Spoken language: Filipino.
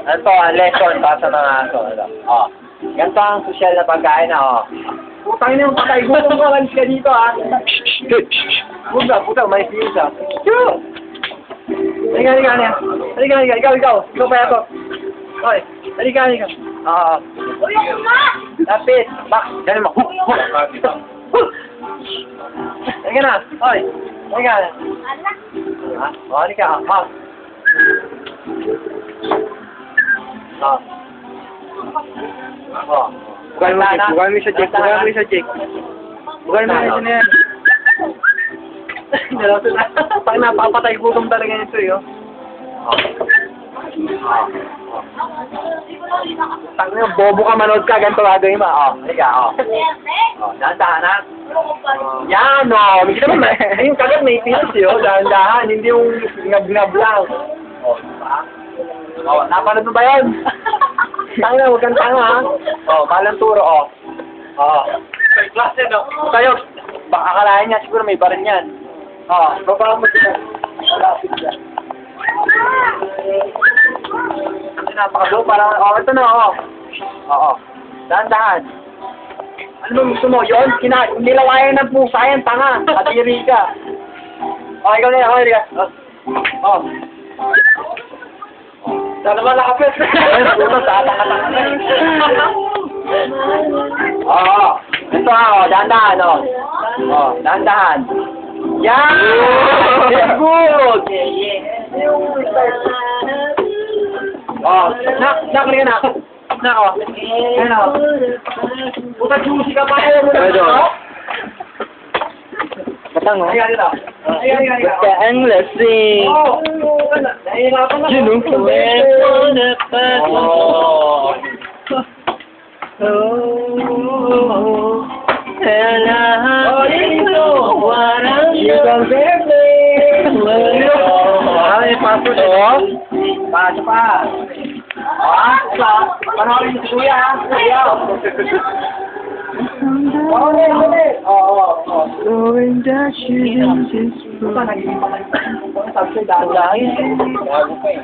Ano to, ang lesson para sa mga aso. Ano? Oh. Ganito ang social na pagkain na, oh. Putang ina yung patay. Gutom ko, alis ka dito, ha. Puta, may fuse, ha. Halika. Ikaw pa yato. Hoy, halika. Oo. Uy, ako nga! Lapit. Bak, ganun mo. Halika na. Hoy. Halika na. Anak! Ha? O, halika. Ha? Bukan mo siya, Jake. Bukan mo siya na yan. Pag napapatay gutom talaga nito, yun. Tang na, bobo ka, manood ka, ganito gagawin mo. Halika, dahan-dahan, ha? Yan, hindi naman, yung kagat may tinis, dahan-dahan, hindi yung ngab-ngab lang. Diba? Napanood mo ba yun? Tanga, huwag kang tanga, ha? Balang turo, klase, no? Kayo, baka akalain niya, siguro may barin yan. Baba mo sila. Malapit yan. Kasi napakalo, parang, ito na, dahan-dahan. Ano ba gusto mo? Yun, nilawayan ng pusa yan, tanga. Katiri ka. Ikaw na yan, halika. Sana malapit. Puta, tatanga-tanga na. Ito, dahan-dahan, dahan-dahan. Yan! Very good! Halika na. Puta, juicy ka pa eh. Matang, oh. Halika. Basta ang lasing. Nahihirapan na. Kinukwento na pa. Kailangan ito, warang Paso pa. Panoorin si Kuya, ha? Kuya. Knowing that you in this Sabi sa'yo, dahil. Bago pa eh.